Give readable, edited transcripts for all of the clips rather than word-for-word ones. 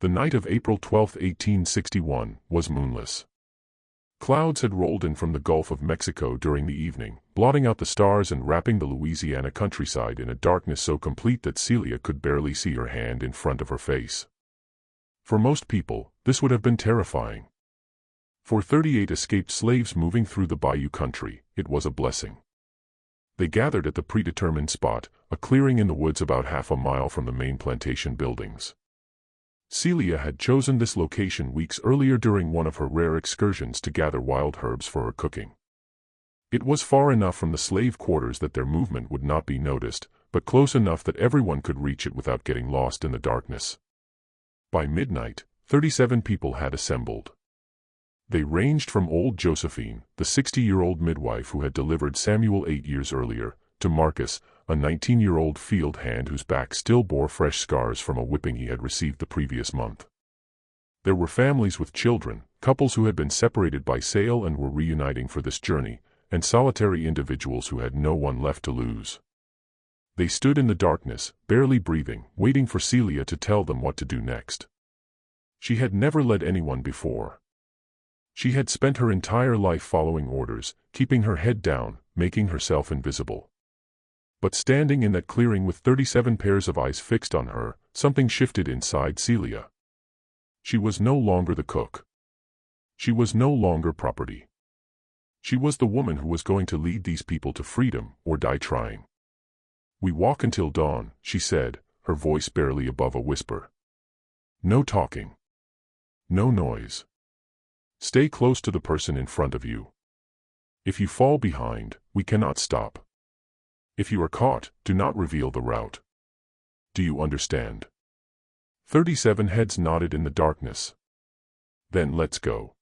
The night of April 12, 1861, was moonless. Clouds had rolled in from the Gulf of Mexico during the evening, blotting out the stars and wrapping the Louisiana countryside in a darkness so complete that Celia could barely see her hand in front of her face. For most people, this would have been terrifying. For 38 escaped slaves moving through the bayou country, it was a blessing. They gathered at the predetermined spot, a clearing in the woods about half a mile from the main plantation buildings. Celia had chosen this location weeks earlier during one of her rare excursions to gather wild herbs for her cooking. It was far enough from the slave quarters that their movement would not be noticed, but close enough that everyone could reach it without getting lost in the darkness. By midnight, 37 people had assembled. They ranged from old Josephine, the 60-year-old midwife who had delivered Samuel 8 years earlier, to Marcus, a 19-year-old field hand whose back still bore fresh scars from a whipping he had received the previous month. There were families with children, couples who had been separated by sale and were reuniting for this journey, and solitary individuals who had no one left to lose. They stood in the darkness, barely breathing, waiting for Celia to tell them what to do next. She had never led anyone before. She had spent her entire life following orders, keeping her head down, making herself invisible. But standing in that clearing with 37 pairs of eyes fixed on her, something shifted inside Celia. She was no longer the cook. She was no longer property. She was the woman who was going to lead these people to freedom, or die trying. "We walk until dawn," she said, her voice barely above a whisper. "No talking. No noise. Stay close to the person in front of you. If you fall behind, we cannot stop. If you are caught, do not reveal the route. Do you understand?" 37 heads nodded in the darkness. "Then let's go."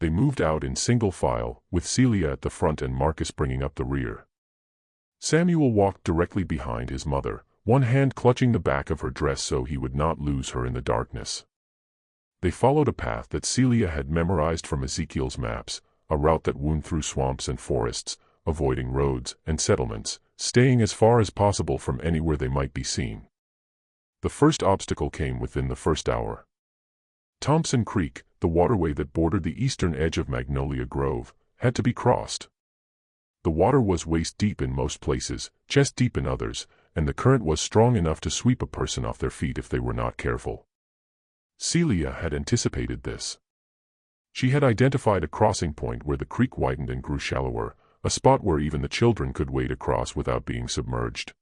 They moved out in single file, with Celia at the front and Marcus bringing up the rear. Samuel walked directly behind his mother, one hand clutching the back of her dress so he would not lose her in the darkness. They followed a path that Celia had memorized from Ezekiel's maps, a route that wound through swamps and forests, avoiding roads and settlements, staying as far as possible from anywhere they might be seen. The first obstacle came within the first hour. Thompson Creek, the waterway that bordered the eastern edge of Magnolia Grove, had to be crossed. The water was waist-deep in most places, chest-deep in others, and the current was strong enough to sweep a person off their feet if they were not careful. Celia had anticipated this. She had identified a crossing point where the creek widened and grew shallower, a spot where even the children could wade across without being submerged.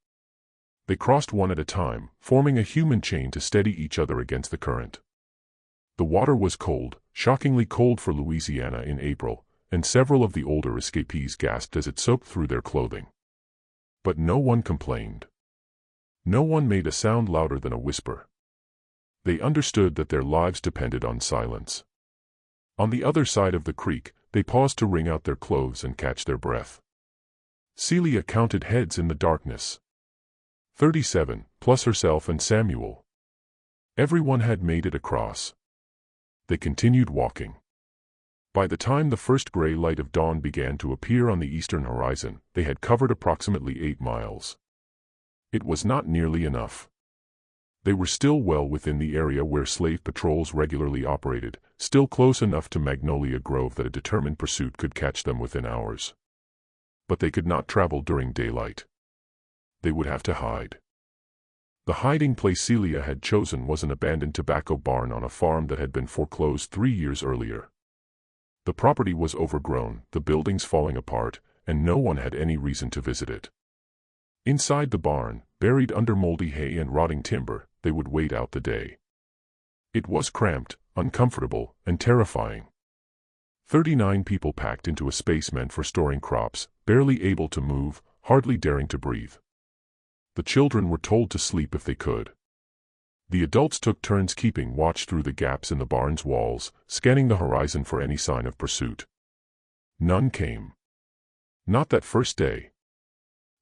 They crossed one at a time, forming a human chain to steady each other against the current. The water was cold, shockingly cold for Louisiana in April, and several of the older escapees gasped as it soaked through their clothing. But no one complained. No one made a sound louder than a whisper. They understood that their lives depended on silence. On the other side of the creek, they paused to wring out their clothes and catch their breath. Celia counted heads in the darkness. 37, plus herself and Samuel. Everyone had made it across. They continued walking. By the time the first gray light of dawn began to appear on the eastern horizon, they had covered approximately 8 miles. It was not nearly enough. They were still well within the area where slave patrols regularly operated, still close enough to Magnolia Grove that a determined pursuit could catch them within hours. But they could not travel during daylight. They would have to hide. The hiding place Celia had chosen was an abandoned tobacco barn on a farm that had been foreclosed 3 years earlier. The property was overgrown, the buildings falling apart, and no one had any reason to visit it. Inside the barn, buried under moldy hay and rotting timber, they would wait out the day. It was cramped, uncomfortable, and terrifying. 39 people packed into a space meant for storing crops, barely able to move, hardly daring to breathe. The children were told to sleep if they could. The adults took turns keeping watch through the gaps in the barn's walls, scanning the horizon for any sign of pursuit. None came. Not that first day.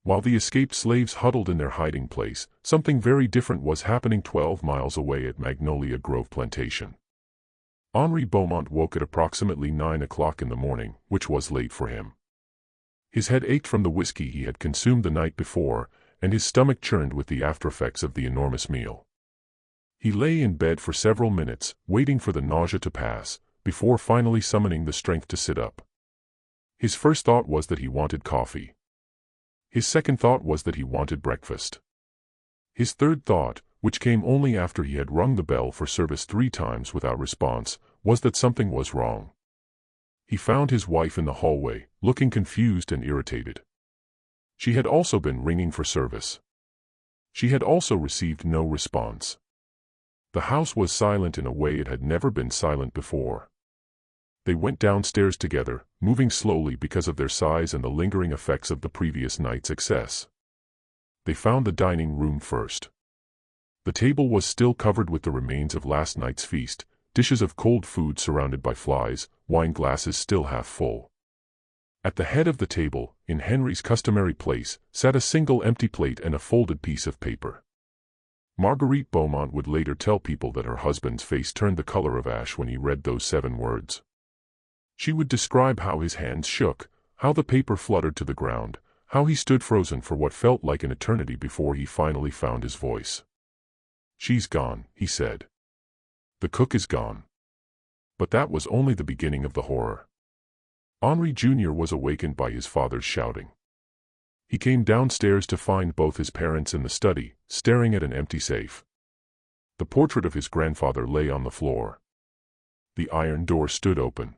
While the escaped slaves huddled in their hiding place, something very different was happening 12 miles away at Magnolia Grove Plantation. Henri Beaumont woke at approximately 9 o'clock in the morning, which was late for him. His head ached from the whiskey he had consumed the night before, and his stomach churned with the aftereffects of the enormous meal. He lay in bed for several minutes, waiting for the nausea to pass, before finally summoning the strength to sit up. His first thought was that he wanted coffee. His second thought was that he wanted breakfast. His third thought, which came only after he had rung the bell for service 3 times without response, was that something was wrong. He found his wife in the hallway, looking confused and irritated. She had also been ringing for service. She had also received no response. The house was silent in a way it had never been silent before. They went downstairs together, moving slowly because of their size and the lingering effects of the previous night's excess. They found the dining room first. The table was still covered with the remains of last night's feast, dishes of cold food surrounded by flies, wine glasses still half full. At the head of the table, in Henry's customary place, sat a single empty plate and a folded piece of paper. Marguerite Beaumont would later tell people that her husband's face turned the color of ash when he read those 7 words. She would describe how his hands shook, how the paper fluttered to the ground, how he stood frozen for what felt like an eternity before he finally found his voice. "She's gone," he said. "The cook is gone." But that was only the beginning of the horror. Henri Jr. was awakened by his father's shouting. He came downstairs to find both his parents in the study, staring at an empty safe. The portrait of his grandfather lay on the floor. The iron door stood open.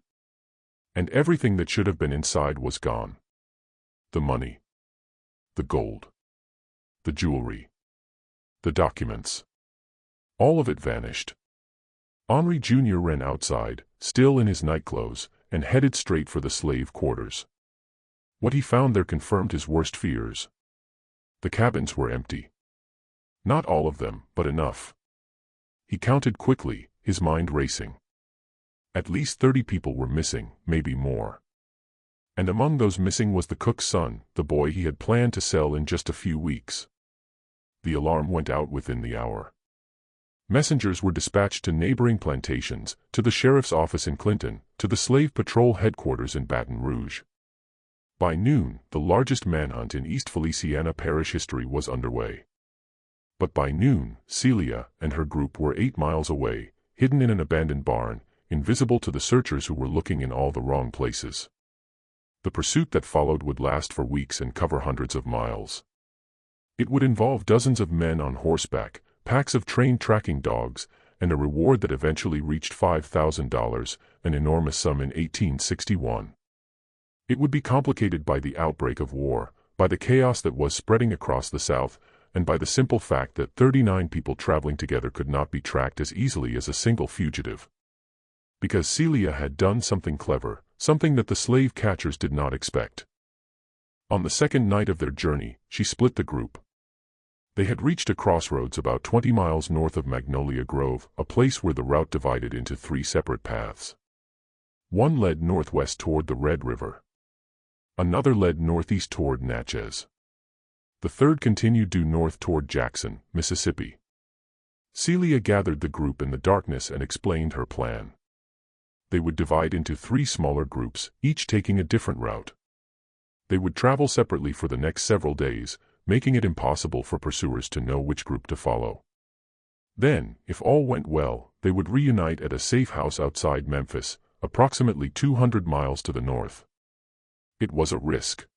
And everything that should have been inside was gone. The money. The gold. The jewelry. The documents. All of it vanished. Henri Jr. ran outside, still in his nightclothes, and headed straight for the slave quarters. What he found there confirmed his worst fears. The cabins were empty. Not all of them, but enough. He counted quickly, his mind racing. At least 30 people were missing, maybe more. And among those missing was the cook's son, the boy he had planned to sell in just a few weeks. The alarm went out within the hour. Messengers were dispatched to neighboring plantations, to the sheriff's office in Clinton, to the slave patrol headquarters in Baton Rouge. By noon, the largest manhunt in East Feliciana parish history was underway. But by noon, Celia and her group were 8 miles away, hidden in an abandoned barn, invisible to the searchers who were looking in all the wrong places. The pursuit that followed would last for weeks and cover hundreds of miles. It would involve dozens of men on horseback, packs of trained tracking dogs, and a reward that eventually reached $5,000, an enormous sum in 1861. It would be complicated by the outbreak of war, by the chaos that was spreading across the South, and by the simple fact that 39 people traveling together could not be tracked as easily as a single fugitive. Because Celia had done something clever, something that the slave catchers did not expect. On the second night of their journey, she split the group. They had reached a crossroads about 20 miles north of Magnolia Grove, a place where the route divided into 3 separate paths. One led northwest toward the Red River. Another led northeast toward Natchez. The third continued due north toward Jackson, Mississippi. Celia gathered the group in the darkness and explained her plan. They would divide into 3 smaller groups, each taking a different route. They would travel separately for the next several days, making it impossible for pursuers to know which group to follow. Then, if all went well, they would reunite at a safe house outside Memphis, approximately 200 miles to the north. It was a risk.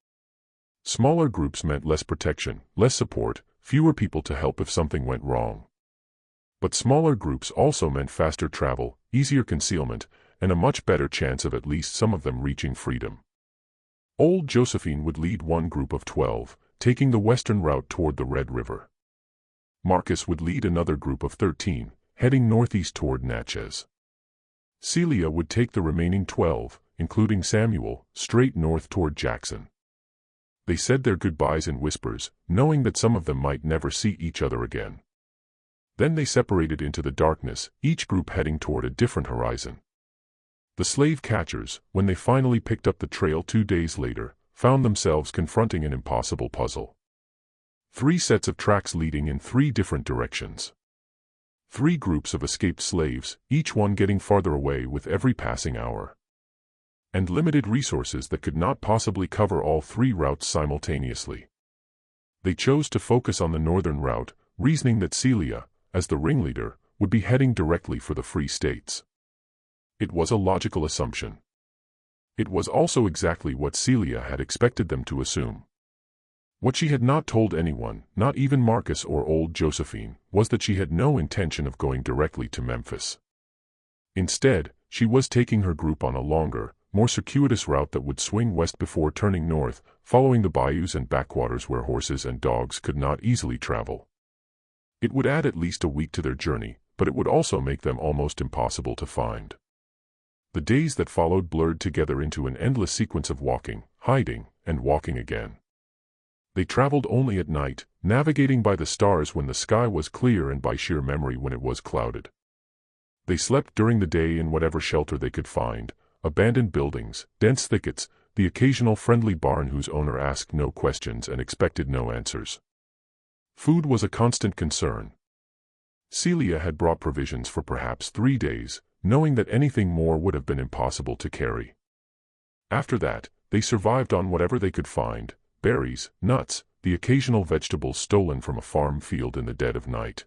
Smaller groups meant less protection, less support, fewer people to help if something went wrong. But smaller groups also meant faster travel, easier concealment, and a much better chance of at least some of them reaching freedom. Old Josephine would lead one group of 12, taking the western route toward the Red River. Marcus would lead another group of 13, heading northeast toward Natchez. Celia would take the remaining 12, including Samuel, straight north toward Jackson. They said their goodbyes in whispers, knowing that some of them might never see each other again. Then they separated into the darkness, each group heading toward a different horizon. The slave catchers, when they finally picked up the trail 2 days later, found themselves confronting an impossible puzzle. 3 sets of tracks leading in 3 different directions. 3 groups of escaped slaves, each one getting farther away with every passing hour. And limited resources that could not possibly cover all 3 routes simultaneously. They chose to focus on the northern route, reasoning that Celia, as the ringleader, would be heading directly for the Free States. It was a logical assumption. It was also exactly what Celia had expected them to assume. What she had not told anyone, not even Marcus or old Josephine, was that she had no intention of going directly to Memphis. Instead, she was taking her group on a longer, more circuitous route that would swing west before turning north, following the bayous and backwaters where horses and dogs could not easily travel. It would add at least a week to their journey, but it would also make them almost impossible to find. The days that followed blurred together into an endless sequence of walking, hiding, and walking again. They traveled only at night, navigating by the stars when the sky was clear and by sheer memory when it was clouded. They slept during the day in whatever shelter they could find, abandoned buildings, dense thickets, the occasional friendly barn whose owner asked no questions and expected no answers. Food was a constant concern. Celia had brought provisions for perhaps 3 days, knowing that anything more would have been impossible to carry. After that, they survived on whatever they could find, berries, nuts, the occasional vegetables stolen from a farm field in the dead of night.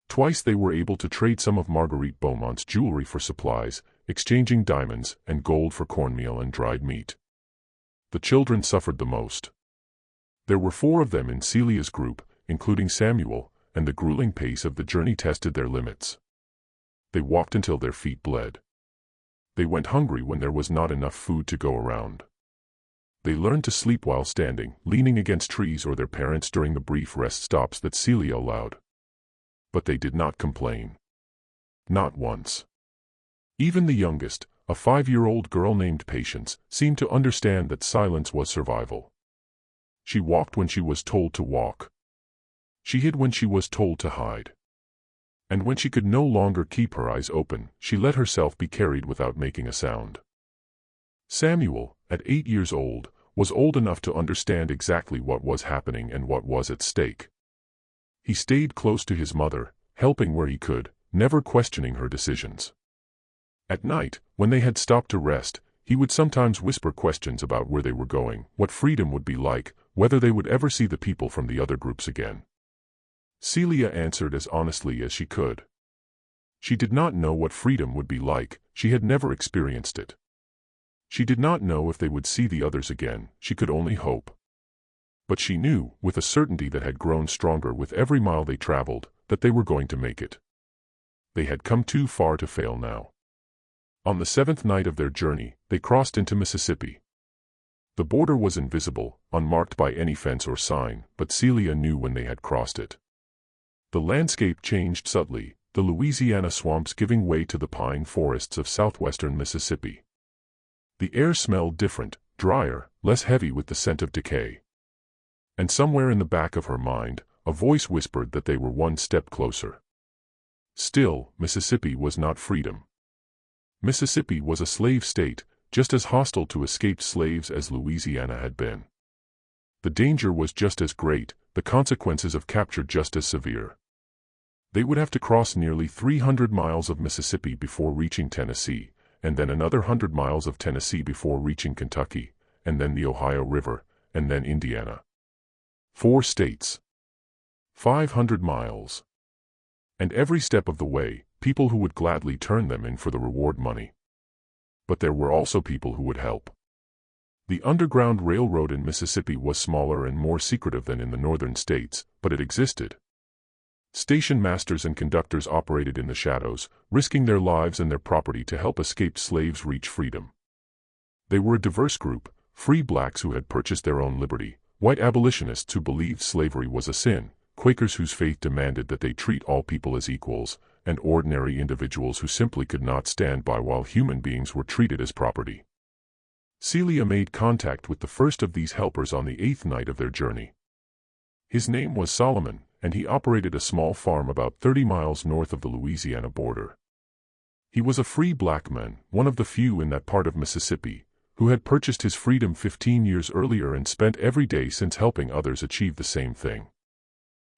Twice they were able to trade some of Marguerite Beaumont's jewelry for supplies, exchanging diamonds and gold for cornmeal and dried meat. The children suffered the most. There were 4 of them in Celia's group, including Samuel, and the grueling pace of the journey tested their limits. They walked until their feet bled. They went hungry when there was not enough food to go around. They learned to sleep while standing, leaning against trees or their parents during the brief rest stops that Celia allowed. But they did not complain. Not once. Even the youngest, a 5-year-old girl named Patience, seemed to understand that silence was survival. She walked when she was told to walk. She hid when she was told to hide. And when she could no longer keep her eyes open, she let herself be carried without making a sound. Samuel, at 8 years old, was old enough to understand exactly what was happening and what was at stake. He stayed close to his mother, helping where he could, never questioning her decisions. At night, when they had stopped to rest, he would sometimes whisper questions about where they were going, what freedom would be like, whether they would ever see the people from the other groups again. Celia answered as honestly as she could. She did not know what freedom would be like, she had never experienced it. She did not know if they would see the others again, she could only hope. But she knew, with a certainty that had grown stronger with every mile they traveled, that they were going to make it. They had come too far to fail now. On the 7th night of their journey, they crossed into Mississippi. The border was invisible, unmarked by any fence or sign, but Celia knew when they had crossed it. The landscape changed subtly, the Louisiana swamps giving way to the pine forests of southwestern Mississippi. The air smelled different, drier, less heavy with the scent of decay. And somewhere in the back of her mind, a voice whispered that they were one step closer. Still, Mississippi was not freedom. Mississippi was a slave state, just as hostile to escaped slaves as Louisiana had been. The danger was just as great, the consequences of capture just as severe. They would have to cross nearly 300 miles of Mississippi before reaching Tennessee, and then another 100 miles of Tennessee before reaching Kentucky, and then the Ohio River, and then Indiana. 4 states. 500 miles. And every step of the way, people who would gladly turn them in for the reward money. But there were also people who would help. The Underground Railroad in Mississippi was smaller and more secretive than in the northern states, but it existed. Station masters and conductors operated in the shadows, risking their lives and their property to help escaped slaves reach freedom. They were a diverse group, free blacks who had purchased their own liberty, white abolitionists who believed slavery was a sin, Quakers whose faith demanded that they treat all people as equals, and ordinary individuals who simply could not stand by while human beings were treated as property. Celia made contact with the first of these helpers on the 8th night of their journey. His name was Solomon, and he operated a small farm about 30 miles north of the Louisiana border. He was a free black man, one of the few in that part of Mississippi, who had purchased his freedom 15 years earlier and spent every day since helping others achieve the same thing.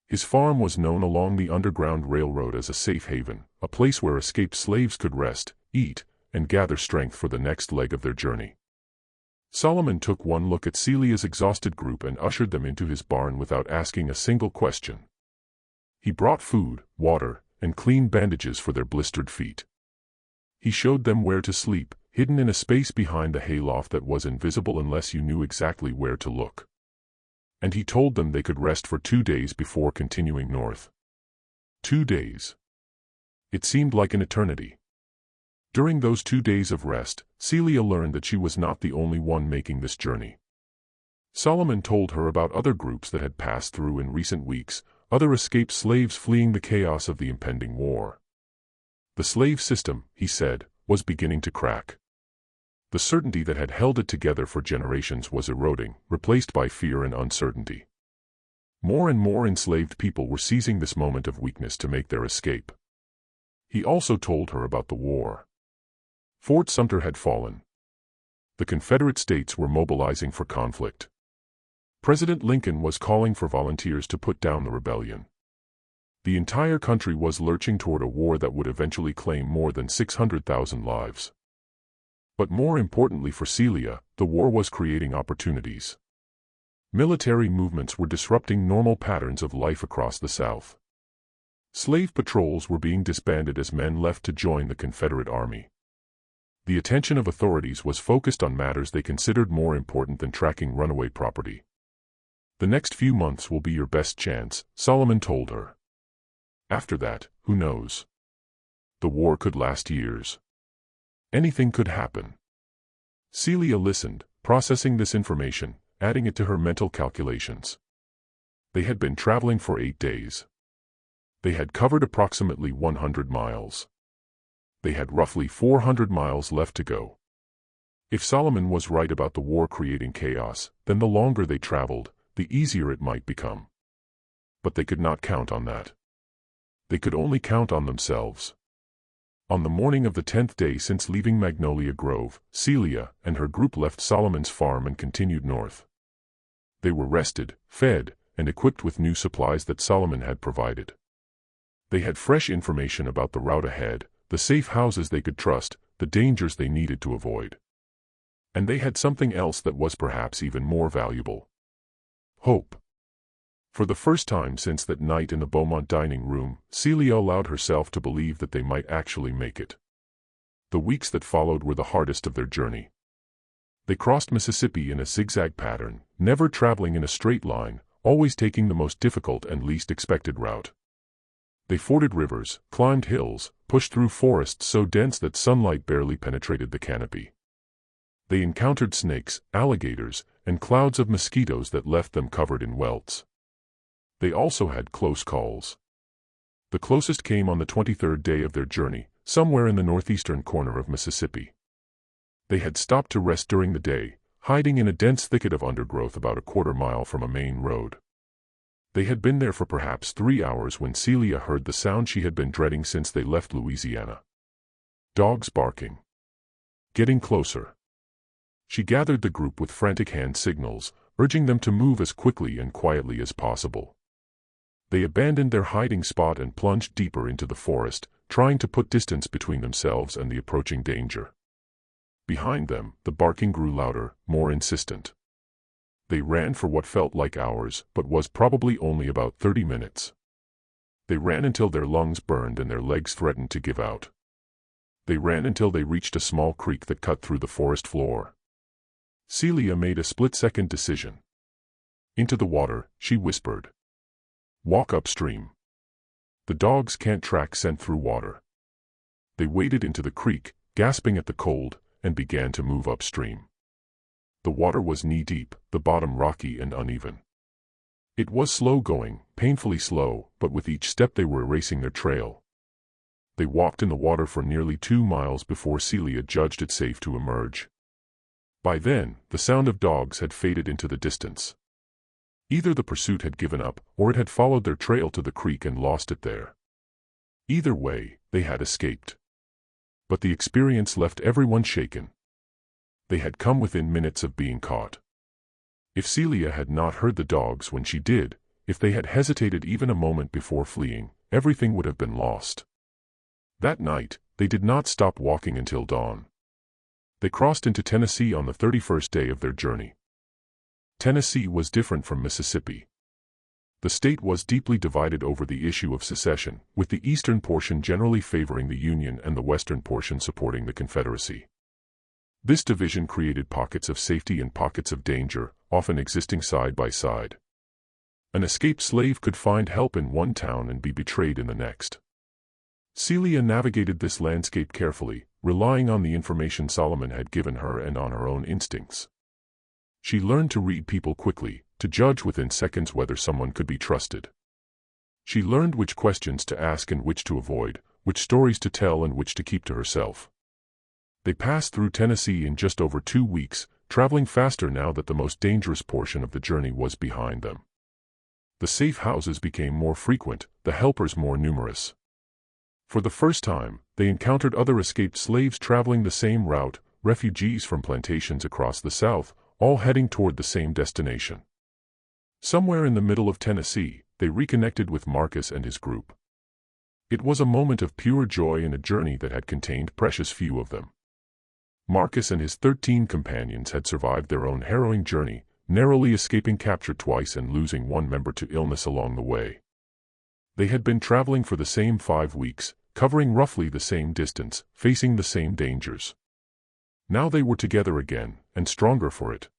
His farm was known along the Underground Railroad as a safe haven, a place where escaped slaves could rest, eat, and gather strength for the next leg of their journey. Solomon took one look at Celia's exhausted group and ushered them into his barn without asking a single question. He brought food, water, and clean bandages for their blistered feet. He showed them where to sleep, hidden in a space behind the hayloft that was invisible unless you knew exactly where to look. And he told them they could rest for 2 days before continuing north. 2 days. It seemed like an eternity. During those 2 days of rest, Celia learned that she was not the only one making this journey. Solomon told her about other groups that had passed through in recent weeks, other escaped slaves fleeing the chaos of the impending war. The slave system, he said, was beginning to crack. The certainty that had held it together for generations was eroding, replaced by fear and uncertainty. More and more enslaved people were seizing this moment of weakness to make their escape. He also told her about the war. Fort Sumter had fallen. The Confederate States were mobilizing for conflict. President Lincoln was calling for volunteers to put down the rebellion. The entire country was lurching toward a war that would eventually claim more than 600,000 lives. But more importantly for Celia, the war was creating opportunities. Military movements were disrupting normal patterns of life across the South. Slave patrols were being disbanded as men left to join the Confederate Army. The attention of authorities was focused on matters they considered more important than tracking runaway property. The next few months will be your best chance, Solomon told her. After that, who knows? The war could last years. Anything could happen. Celia listened, processing this information, adding it to her mental calculations. They had been traveling for 8 days. They had covered approximately 100 miles. They had roughly 400 miles left to go. If Solomon was right about the war creating chaos, then the longer they traveled, the easier it might become. But they could not count on that. They could only count on themselves. On the morning of the 10th day since leaving Magnolia Grove, Celia and her group left Solomon's farm and continued north. They were rested, fed, and equipped with new supplies that Solomon had provided. They had fresh information about the route ahead, the safe houses they could trust, the dangers they needed to avoid. And they had something else that was perhaps even more valuable. Hope. For the first time since that night in the Beaumont dining room, Celia allowed herself to believe that they might actually make it. The weeks that followed were the hardest of their journey. They crossed Mississippi in a zigzag pattern, never traveling in a straight line, always taking the most difficult and least expected route. They forded rivers, climbed hills, pushed through forests so dense that sunlight barely penetrated the canopy. They encountered snakes, alligators, and clouds of mosquitoes that left them covered in welts. They also had close calls. The closest came on the 23rd day of their journey, somewhere in the northeastern corner of Mississippi. They had stopped to rest during the day, hiding in a dense thicket of undergrowth about a quarter mile from a main road. They had been there for perhaps 3 hours when Celia heard the sound she had been dreading since they left Louisiana. Dogs barking. Getting closer. She gathered the group with frantic hand signals, urging them to move as quickly and quietly as possible. They abandoned their hiding spot and plunged deeper into the forest, trying to put distance between themselves and the approaching danger. Behind them, the barking grew louder, more insistent. They ran for what felt like hours, but was probably only about 30 minutes. They ran until their lungs burned and their legs threatened to give out. They ran until they reached a small creek that cut through the forest floor. Celia made a split-second decision. Into the water, she whispered. Walk upstream. The dogs can't track scent through water. They waded into the creek, gasping at the cold, and began to move upstream. The water was knee-deep, the bottom rocky and uneven. It was slow going, painfully slow, but with each step they were erasing their trail. They walked in the water for nearly 2 miles before Celia judged it safe to emerge. By then, the sound of dogs had faded into the distance. Either the pursuit had given up, or it had followed their trail to the creek and lost it there. Either way, they had escaped. But the experience left everyone shaken. They had come within minutes of being caught. If Celia had not heard the dogs when she did, if they had hesitated even a moment before fleeing, everything would have been lost. That night, they did not stop walking until dawn. They crossed into Tennessee on the 31st day of their journey. Tennessee was different from Mississippi. The state was deeply divided over the issue of secession, with the eastern portion generally favoring the Union and the western portion supporting the Confederacy. This division created pockets of safety and pockets of danger, often existing side by side. An escaped slave could find help in one town and be betrayed in the next. Celia navigated this landscape carefully, relying on the information Solomon had given her and on her own instincts. She learned to read people quickly, to judge within seconds whether someone could be trusted. She learned which questions to ask and which to avoid, which stories to tell and which to keep to herself. They passed through Tennessee in just over 2 weeks, traveling faster now that the most dangerous portion of the journey was behind them. The safe houses became more frequent, the helpers more numerous. For the first time, they encountered other escaped slaves traveling the same route, refugees from plantations across the South, all heading toward the same destination. Somewhere in the middle of Tennessee, they reconnected with Marcus and his group. It was a moment of pure joy in a journey that had contained precious few of them. Marcus and his 13 companions had survived their own harrowing journey, narrowly escaping capture twice and losing one member to illness along the way. They had been traveling for the same 5 weeks, covering roughly the same distance, facing the same dangers. Now they were together again, and stronger for it.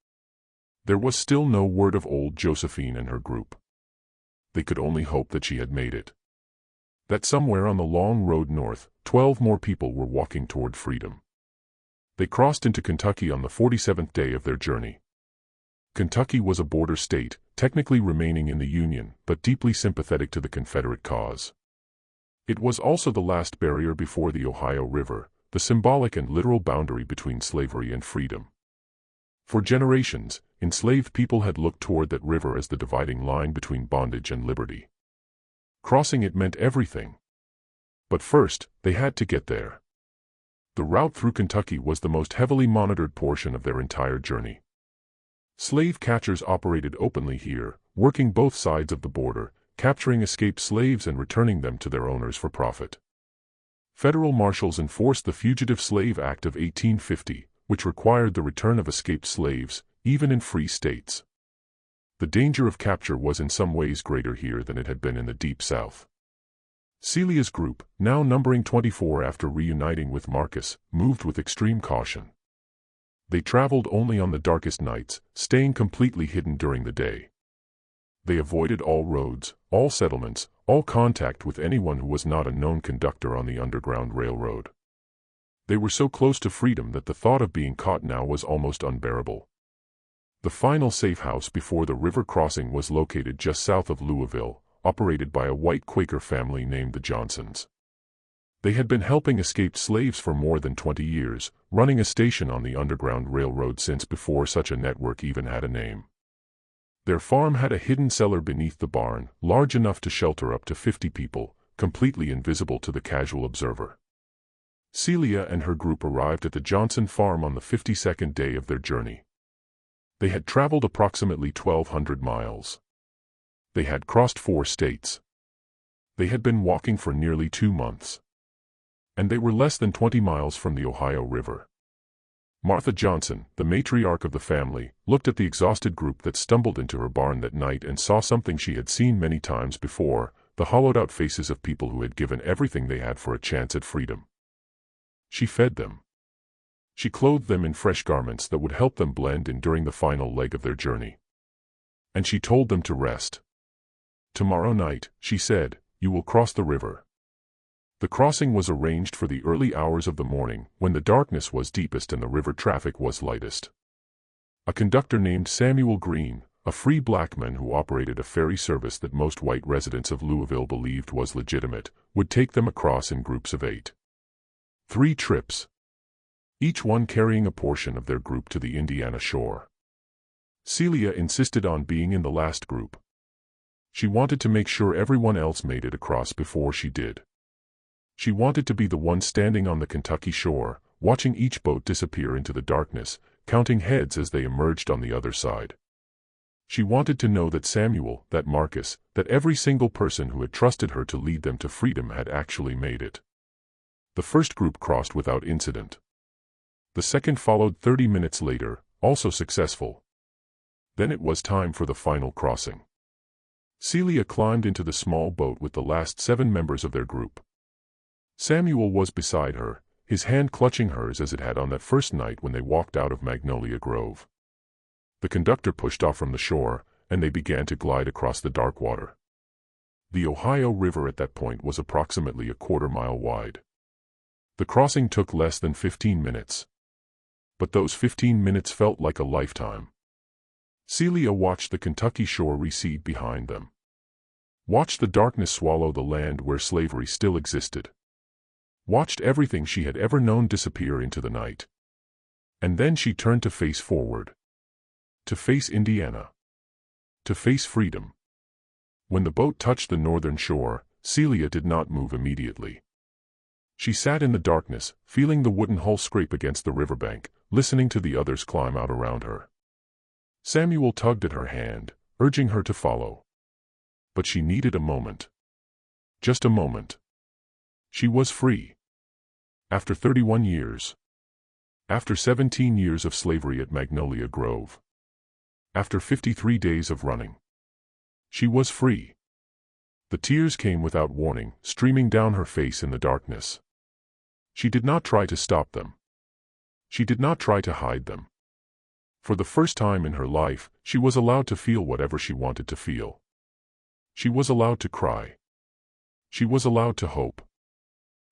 There was still no word of old Josephine and her group. They could only hope that she had made it. That somewhere on the long road north, 12 more people were walking toward freedom. They crossed into Kentucky on the 47th day of their journey. Kentucky was a border state, technically remaining in the Union, but deeply sympathetic to the Confederate cause. It was also the last barrier before the Ohio River, the symbolic and literal boundary between slavery and freedom. For generations, enslaved people had looked toward that river as the dividing line between bondage and liberty. Crossing it meant everything. But first, they had to get there. The route through Kentucky was the most heavily monitored portion of their entire journey. Slave catchers operated openly here, working both sides of the border, capturing escaped slaves and returning them to their owners for profit. Federal marshals enforced the Fugitive Slave Act of 1850, which required the return of escaped slaves, even in free states. The danger of capture was in some ways greater here than it had been in the Deep South. Celia's group, now numbering 24 after reuniting with Marcus, moved with extreme caution. They traveled only on the darkest nights, staying completely hidden during the day. They avoided all roads, all settlements, all contact with anyone who was not a known conductor on the Underground Railroad. They were so close to freedom that the thought of being caught now was almost unbearable. The final safe house before the river crossing was located just south of Louisville, operated by a white Quaker family named the Johnsons. They had been helping escaped slaves for more than 20 years, running a station on the Underground Railroad since before such a network even had a name. Their farm had a hidden cellar beneath the barn, large enough to shelter up to 50 people, completely invisible to the casual observer. Celia and her group arrived at the Johnson farm on the 52nd day of their journey. They had traveled approximately 1,200 miles. They had crossed 4 states. They had been walking for nearly 2 months. And they were less than 20 miles from the Ohio River. Martha Johnson, the matriarch of the family, looked at the exhausted group that stumbled into her barn that night and saw something she had seen many times before, the hollowed-out faces of people who had given everything they had for a chance at freedom. She fed them. She clothed them in fresh garments that would help them blend in during the final leg of their journey. And she told them to rest. "Tomorrow night," she said, "you will cross the river." The crossing was arranged for the early hours of the morning, when the darkness was deepest and the river traffic was lightest. A conductor named Samuel Green, a free black man who operated a ferry service that most white residents of Louisville believed was legitimate, would take them across in groups of 8. 3 trips. Each one carrying a portion of their group to the Indiana shore. Celia insisted on being in the last group. She wanted to make sure everyone else made it across before she did. She wanted to be the one standing on the Kentucky shore, watching each boat disappear into the darkness, counting heads as they emerged on the other side. She wanted to know that Samuel, that Marcus, that every single person who had trusted her to lead them to freedom had actually made it. The first group crossed without incident. The second followed 30 minutes later, also successful. Then it was time for the final crossing. Celia climbed into the small boat with the last 7 members of their group. Samuel was beside her, his hand clutching hers as it had on that first night when they walked out of Magnolia Grove. The conductor pushed off from the shore, and they began to glide across the dark water. The Ohio River at that point was approximately a quarter-mile wide. The crossing took less than 15 minutes. But those 15 minutes felt like a lifetime. Celia watched the Kentucky shore recede behind them. Watched the darkness swallow the land where slavery still existed. Watched everything she had ever known disappear into the night. And then she turned to face forward. To face Indiana. To face freedom. When the boat touched the northern shore, Celia did not move immediately. She sat in the darkness, feeling the wooden hull scrape against the riverbank, listening to the others climb out around her. Samuel tugged at her hand, urging her to follow. But she needed a moment. Just a moment. She was free. After 31 years. After 17 years of slavery at Magnolia Grove. After 53 days of running. She was free. The tears came without warning, streaming down her face in the darkness. She did not try to stop them. She did not try to hide them. For the first time in her life, she was allowed to feel whatever she wanted to feel. She was allowed to cry. She was allowed to hope.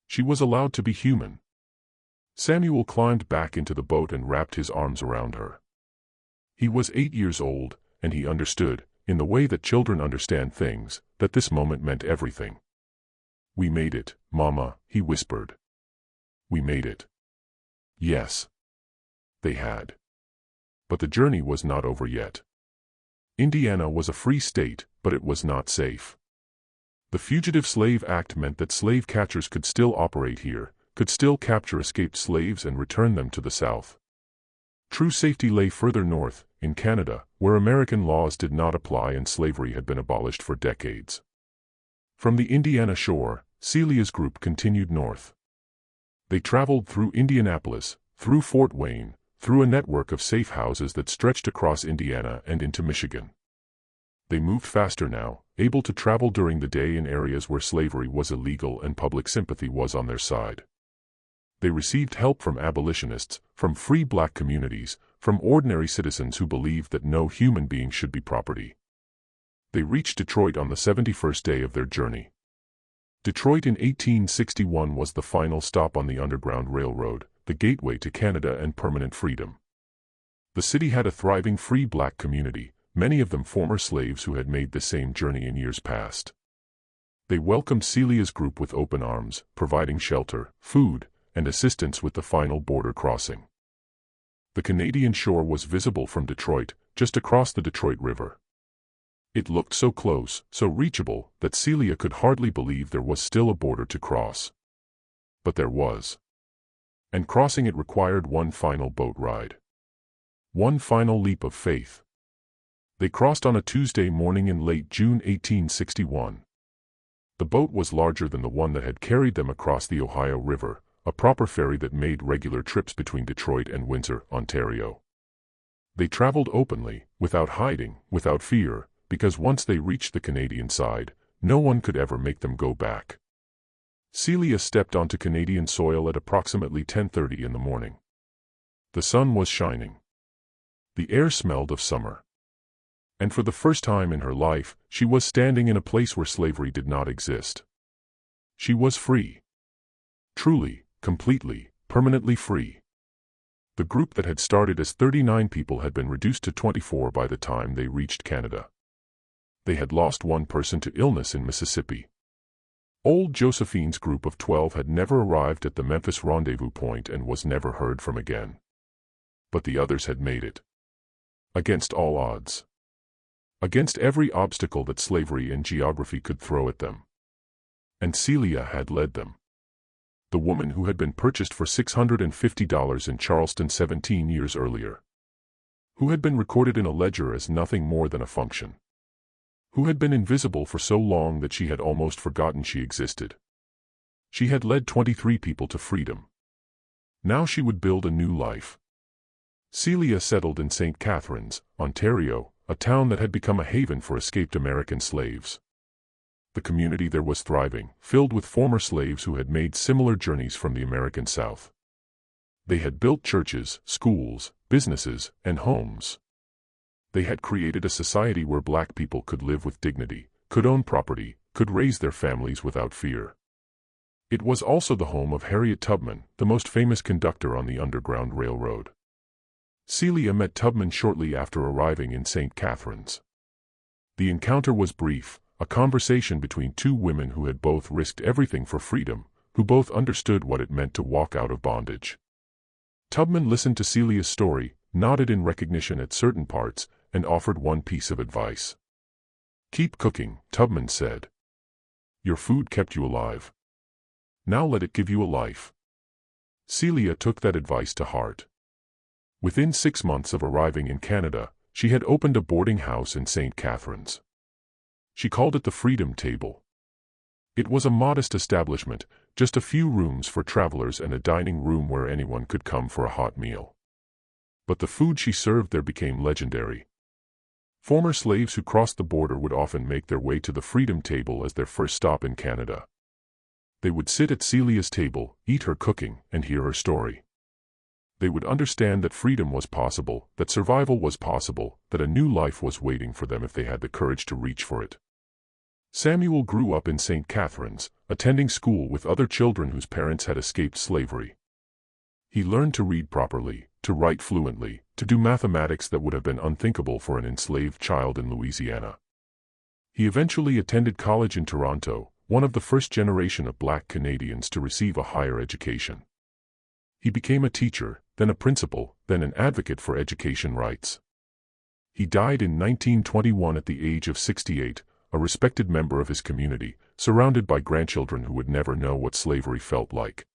She was allowed to be human. Samuel climbed back into the boat and wrapped his arms around her. He was 8 years old, and he understood, in the way that children understand things, that this moment meant everything. "We made it, Mama," he whispered. "We made it." Yes. They had. But the journey was not over yet. Indiana was a free state, but it was not safe. The Fugitive Slave Act meant that slave catchers could still operate here, could still capture escaped slaves and return them to the South. True safety lay further north, in Canada, where American laws did not apply and slavery had been abolished for decades. From the Indiana shore, Celia's group continued north. They traveled through Indianapolis, through Fort Wayne, through a network of safe houses that stretched across Indiana and into Michigan. They moved faster now, able to travel during the day in areas where slavery was illegal and public sympathy was on their side. They received help from abolitionists, from free black communities, from ordinary citizens who believed that no human being should be property. They reached Detroit on the 71st day of their journey. Detroit in 1861 was the final stop on the Underground Railroad, the gateway to Canada and permanent freedom. The city had a thriving free black community, many of them former slaves who had made the same journey in years past. They welcomed Celia's group with open arms, providing shelter, food, and assistance with the final border crossing. The Canadian shore was visible from Detroit, just across the Detroit River. It looked so close, so reachable, that Celia could hardly believe there was still a border to cross. But there was. And crossing it required one final boat ride. One final leap of faith. They crossed on a Tuesday morning in late June 1861. The boat was larger than the one that had carried them across the Ohio River, a proper ferry that made regular trips between Detroit and Windsor, Ontario. They traveled openly, without hiding, without fear, because once they reached the Canadian side, no one could ever make them go back. Celia stepped onto Canadian soil at approximately 10:30 in the morning. The sun was shining. The air smelled of summer. And for the first time in her life, she was standing in a place where slavery did not exist. She was free. Truly, completely, permanently free. The group that had started as 39 people had been reduced to 24 by the time they reached Canada. They had lost one person to illness in Mississippi. Old Josephine's group of 12 had never arrived at the Memphis rendezvous point and was never heard from again. But the others had made it. Against all odds. Against every obstacle that slavery and geography could throw at them. And Celia had led them. The woman who had been purchased for $650 in Charleston 17 years earlier. Who had been recorded in a ledger as nothing more than a function. Who had been invisible for so long that she had almost forgotten she existed. She had led 23 people to freedom. Now she would build a new life. Celia settled in St. Catharines, Ontario, a town that had become a haven for escaped American slaves. The community there was thriving, filled with former slaves who had made similar journeys from the American South. They had built churches, schools, businesses, and homes. They had created a society where black people could live with dignity, could own property, could raise their families without fear. It was also the home of Harriet Tubman, the most famous conductor on the Underground Railroad. Celia met Tubman shortly after arriving in St. Catharines. The encounter was brief, a conversation between two women who had both risked everything for freedom, who both understood what it meant to walk out of bondage. Tubman listened to Celia's story, nodded in recognition at certain parts, and offered one piece of advice. "Keep cooking," Tubman said. "Your food kept you alive. Now let it give you a life." Celia took that advice to heart. Within 6 months of arriving in Canada, she had opened a boarding house in St. Catharines. She called it the Freedom Table. It was a modest establishment, just a few rooms for travelers and a dining room where anyone could come for a hot meal. But the food she served there became legendary. Former slaves who crossed the border would often make their way to the Freedom Table as their first stop in Canada. They would sit at Celia's table, eat her cooking, and hear her story. They would understand that freedom was possible, that survival was possible, that a new life was waiting for them if they had the courage to reach for it. Samuel grew up in St. Catharines, attending school with other children whose parents had escaped slavery. He learned to read properly, to write fluently, to do mathematics that would have been unthinkable for an enslaved child in Louisiana. He eventually attended college in Toronto, one of the first generation of black Canadians to receive a higher education. He became a teacher, then a principal, then an advocate for education rights. He died in 1921 at the age of 68, a respected member of his community, surrounded by grandchildren who would never know what slavery felt like.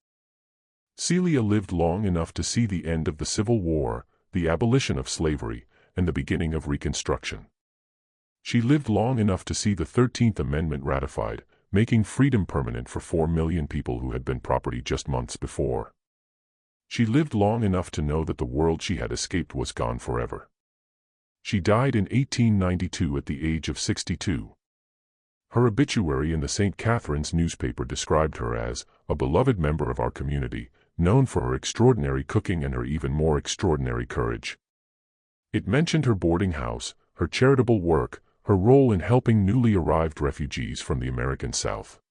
Celia lived long enough to see the end of the Civil War, the abolition of slavery, and the beginning of Reconstruction. She lived long enough to see the 13th Amendment ratified, making freedom permanent for 4 million people who had been property just months before. She lived long enough to know that the world she had escaped was gone forever. She died in 1892 at the age of 62. Her obituary in the St. Catharines newspaper described her as a beloved member of our community, known for her extraordinary cooking and her even more extraordinary courage. It mentioned her boarding house, her charitable work, her role in helping newly arrived refugees from the American South.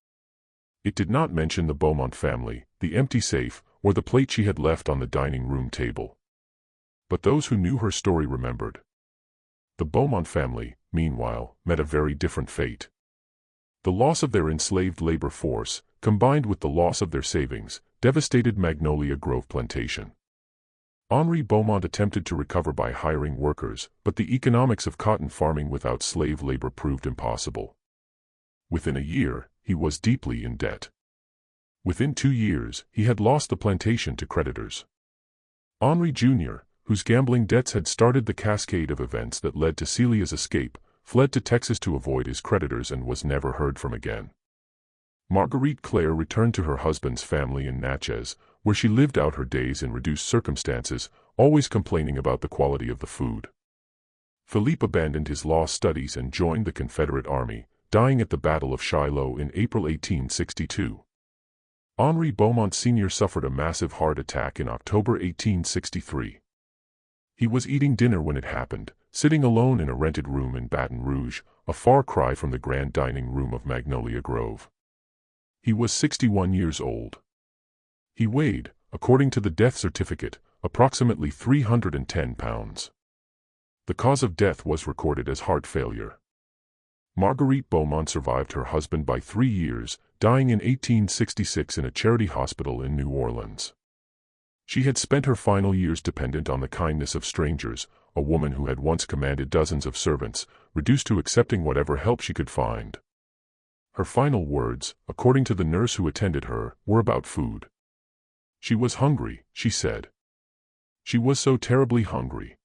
It did not mention the Beaumont family, the empty safe, or the plate she had left on the dining room table. But those who knew her story remembered. The Beaumont family, meanwhile, met a very different fate. The loss of their enslaved labor force, combined with the loss of their savings, devastated Magnolia Grove plantation. Henri Beaumont attempted to recover by hiring workers, but the economics of cotton farming without slave labor proved impossible. Within a year, he was deeply in debt. Within 2 years, he had lost the plantation to creditors. Henri Jr., whose gambling debts had started the cascade of events that led to Celia's escape, fled to Texas to avoid his creditors and was never heard from again. Marguerite Claire returned to her husband's family in Natchez, where she lived out her days in reduced circumstances, always complaining about the quality of the food. Philippe abandoned his law studies and joined the Confederate Army, dying at the Battle of Shiloh in April 1862. Henri Beaumont Sr. suffered a massive heart attack in October 1863. He was eating dinner when it happened, sitting alone in a rented room in Baton Rouge, a far cry from the grand dining room of Magnolia Grove. He was 61 years old. He weighed, according to the death certificate, approximately 310 pounds. The cause of death was recorded as heart failure. Marguerite Beaumont survived her husband by 3 years, dying in 1866 in a charity hospital in New Orleans. She had spent her final years dependent on the kindness of strangers, a woman who had once commanded dozens of servants, reduced to accepting whatever help she could find. Her final words, according to the nurse who attended her, were about food. She was hungry, she said. She was so terribly hungry.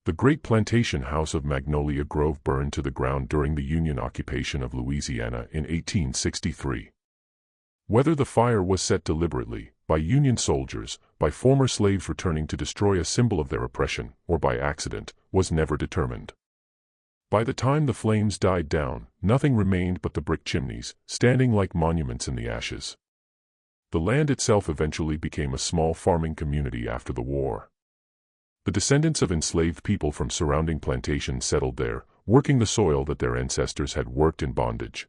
The great plantation house of Magnolia Grove burned to the ground during the Union occupation of Louisiana in 1863. Whether the fire was set deliberately, by Union soldiers, by former slaves returning to destroy a symbol of their oppression, or by accident, was never determined. By the time the flames died down, nothing remained but the brick chimneys, standing like monuments in the ashes. The land itself eventually became a small farming community after the war. The descendants of enslaved people from surrounding plantations settled there, working the soil that their ancestors had worked in bondage.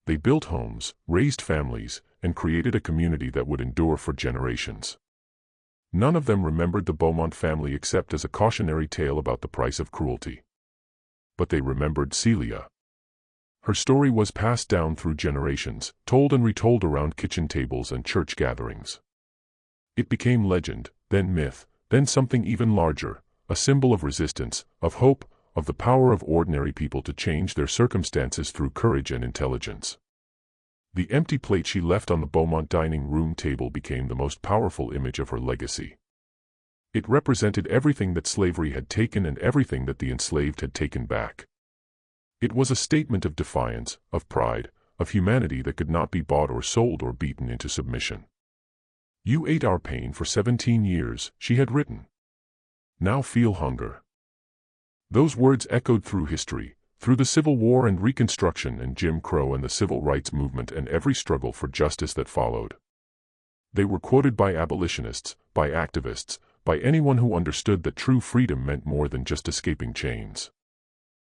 They built homes, raised families, and created a community that would endure for generations. None of them remembered the Beaumont family except as a cautionary tale about the price of cruelty. But they remembered Celia. Her story was passed down through generations, told and retold around kitchen tables and church gatherings. It became legend, then myth, then something even larger, a symbol of resistance, of hope, of the power of ordinary people to change their circumstances through courage and intelligence. The empty plate she left on the Beaumont dining room table became the most powerful image of her legacy. It represented everything that slavery had taken and everything that the enslaved had taken back. It was a statement of defiance, of pride, of humanity that could not be bought or sold or beaten into submission. "You ate our pain for 17 years, she had written. Now feel hunger." Those words echoed through history, through the Civil War and Reconstruction and Jim Crow and the Civil Rights Movement and every struggle for justice that followed. They were quoted by abolitionists, by activists, by anyone who understood that true freedom meant more than just escaping chains.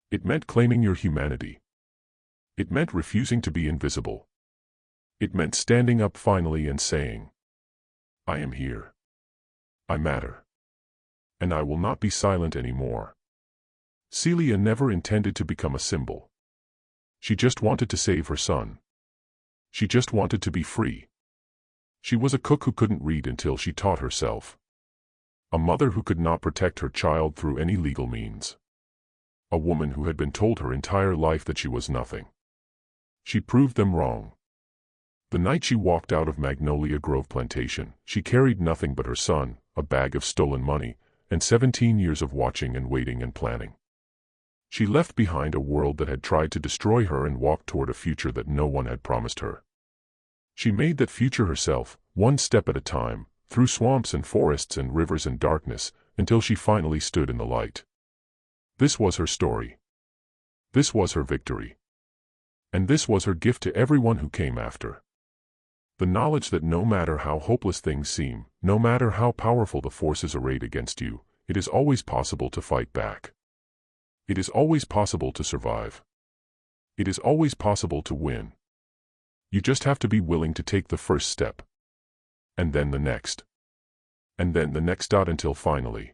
It meant claiming your humanity. It meant refusing to be invisible. It meant standing up finally and saying, "I am here. I matter. And I will not be silent anymore." Celia never intended to become a symbol. She just wanted to save her son. She just wanted to be free. She was a cook who couldn't read until she taught herself. A mother who could not protect her child through any legal means. A woman who had been told her entire life that she was nothing. She proved them wrong. The night she walked out of Magnolia Grove Plantation, she carried nothing but her son, a bag of stolen money, and 17 years of watching and waiting and planning. She left behind a world that had tried to destroy her and walked toward a future that no one had promised her. She made that future herself, one step at a time, through swamps and forests and rivers and darkness, until she finally stood in the light. This was her story. This was her victory. And this was her gift to everyone who came after. The knowledge that no matter how hopeless things seem, no matter how powerful the forces arrayed against you, it is always possible to fight back. It is always possible to survive. It is always possible to win. You just have to be willing to take the first step. And then the next. And then the next. Until finally,